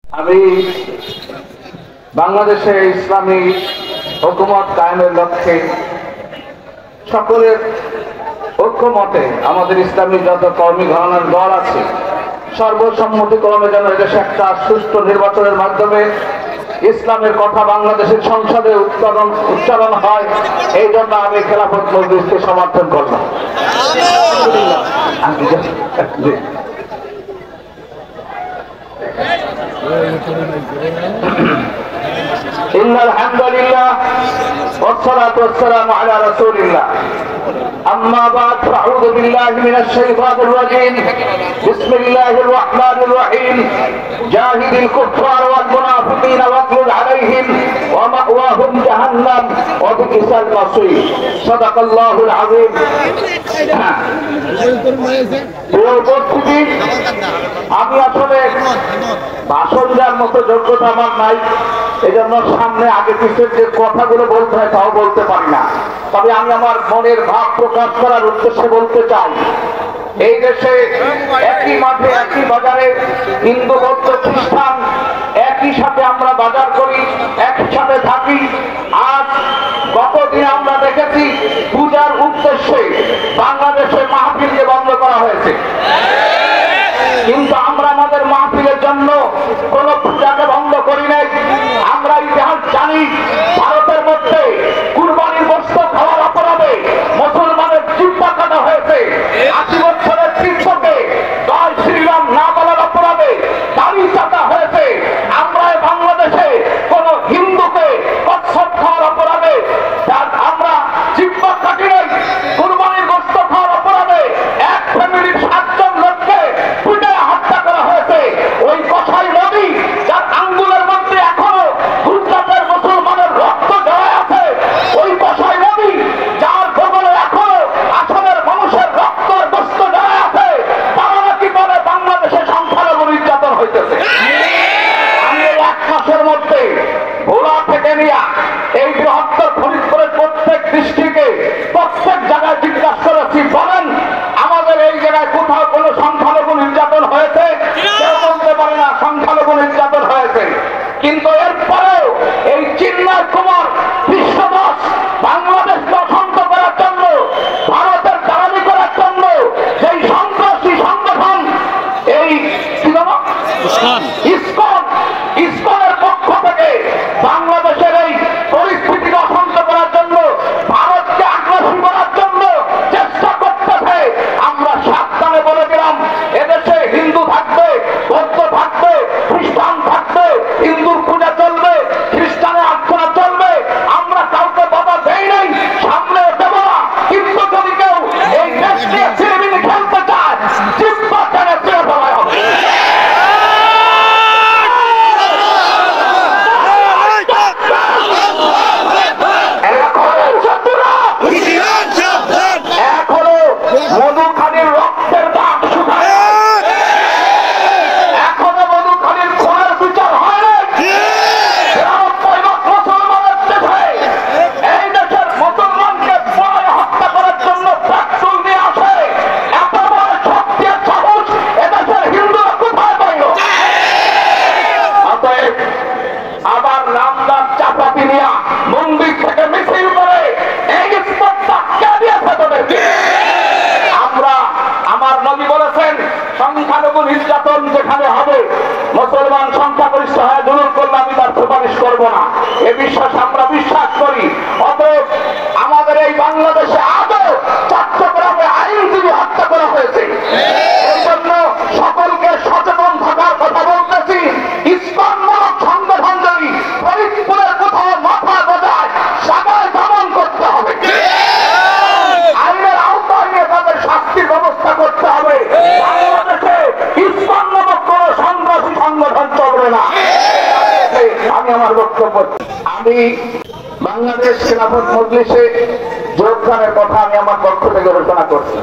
আমি বাংলাদেশে ইসলামী হুকুমত কায়েমের লক্ষ্যে সকলের ঐক্যমতে আমাদের ইসলামী যত কর্মী ঘরানার দল আছে সর্বসম্মতিক্রমে যেন এদেশে একটা সুষ্ঠু নির্বাচনের মাধ্যমে ইসলামের কথা বাংলাদেশের সংসদে উচ্চারণ হয়, এই জন্য আমি খেলাফত মজলিসকে সমর্থন করলাম। ইন্নাল হামদুলিল্লাহ ওয়াসসালাতু ওয়াসসালামু আলা রাসূলিল্লাহ আম্মা বা'দ ফাআউযু বিল্লাহি মিনাশ শাইতানির রাজীম বিসমিল্লাহির রাহমানির রহিম জাহিদিল কুফার ওয়াল মুনাফিকিনা ওয়াগলুল আলাইহিম ওয়া মাওয়াহুম জাহান্নাম ওয়া বি'সাল মাসীর সাদাকাল্লাহুল আযীম। আমি আসলে ভাষণ দেওয়ার মতো যোগ্যতা আমার নাই, এই জন্য সামনে আগে পিছের যে কথাগুলো বলতে হয় তাও বলতে পারি না। তবে আমি আমার মনের ভাব প্রকাশ করার উদ্দেশ্যে বলতে চাই, এই দেশে একই মাঠে একই বাজারে হিন্দু বৌদ্ধ খ্রিস্টান একই সাথে আমরা বাজার করি, একই সাথে থাকি। আজ গতদিন আমরা দেখেছি পূজার উদ্দেশ্যে বাংলাদেশে মাহফিলকে বন্ধ করা হয়েছে, কিন্তু আমরা আমাদের মাহফিলের জন্য কোন পূজাকে বন্ধ করি নাই। আমরা ইতিহাস জানি, ভারতের মধ্যে কুরবানির গোশত খাওয়ার অপরাধে মুসলমানের জিহ্বা কাটা হয়েছে। 80 বছরের তীর্থকে জয় শ্রীরাম না বলার অপরাধে দাড়ি চাটা হয়েছে। আমরা বাংলাদেশে কোন হিন্দুকে কচ্ছপ খাওয়ার অপরাধে আমরা জিহ্বা কাটি নাই। কুরবানির গোশত খাওয়ার অপরাধে এক ফ্যামিলির 7 জন লোককে হত্যা করা হয়েছে। ওই কসাই নদী যার আঙ্গুলের মধ্যে এখনো গুজরাটের মুসলমানের রক্ত জড়ায় আছে, ওই কসাই নদী যার বগলে এখনো আসলের মানুষের রক্ত গোশত জড়ায় আছে, তারা নাকি বলে বাংলাদেশে সংখ্যালঘু নির্যাতন হইতেছে। আমি এই 1 মাসের মধ্যে ভোলা থেকে নিয়ে এই বৃহত্তর ফরিদপুরের প্রত্যেক ডিস্ট্রিক্টে প্রত্যেক জায়গায় জিজ্ঞাসা করেছি, বলেন আমাদের এই জায়গায় কোথাও কোনো সংখ্যালঘু নির্যাতন হয়েছে? কেউ বলতে পারে না সংখ্যালঘু নির্যাতন হয়েছে। কিন্তু এরপরেও এই চিন্ময় কুমার বিশ্বদাস বাংলাদেশকে অশান্ত করার জন্য, ভারতের দালালি করার জন্য যেই সন্ত্রাসী সংগঠন এই ইসকনের পক্ষ থেকে বাংলাদেশের এই পরিস্থিতিকে অশান্ত করার জন্য, ভারতকে আগ্রাসী করার জন্য চেষ্টা করতেছে। আমরা সাবধানে বলে দিলাম, এদেশে হিন্দু থাকবে, বৌদ্ধ থাকবে, খ্রিস্টান থাকবে, হিন্দুর পূজা চলবে, খ্রিস্টানের আর্চনা চলবে, আমরা কাউকে বাধা দেই নাই, সামনে দেব না। কিন্তু যদি কেউ এই দেশকে ছিনিমিনি খেলতে চায়, জিহ্বা টেনে ছেড়ে ফেলা হবে। এখনো মধুখালীর রক্তের দাগ শুকায়, এখনো মধুখালীর খুনের বিচার হয় নাই। মুসলমানের দেশে এই দেশের মুসলমানকে পরে হত্যা করার জন্য পেট্রোল নিয়ে আসে, এত বড় শক্তি আর সাহস এদেশের হিন্দুরা কোথায় পাইল? অতএব আবার রামদাস চাপাতি নিয়া মন্দির থেকে মিছিল করে এই স্পর্ধা কে দিয়েছে তোদেরকে? আমার নবী বলেছেন, সংখ্যালঘু নির্যাতন যেখানে হবে, মুসলমান সংখ্যাগরিষ্ঠ হয়ে জুলুম করলে আমি তার সুপারিশ করব না, এ বিশ্বাস আমরা বিশ্বাস করি। অতএব আমাদের এই বাংলাদেশে আজও চট্টগ্রামে আইনজীবী হত্যা করা হয়েছে। এই জন্য সকলকে সচেতন থাকার কথা বলতেছি। ইসকনমূলক সংগঠন যদি ফরিদপুরের কোথাও মাথা গজায়, সবাই দমন করতে হবে, আইনের আওতায় নিয়ে তাদের শাস্তির ব্যবস্থা করতে হবে। বাংলাদেশে ইসকন নামক কোন সন্ত্রাসী সংগঠন চলবে না। আমি আমার বক্তব্য, আমি বাংলাদেশ খেলাফত মজলিসে যোগদানের কথা আমি আমার পক্ষ থেকে ঘোষণা করছি।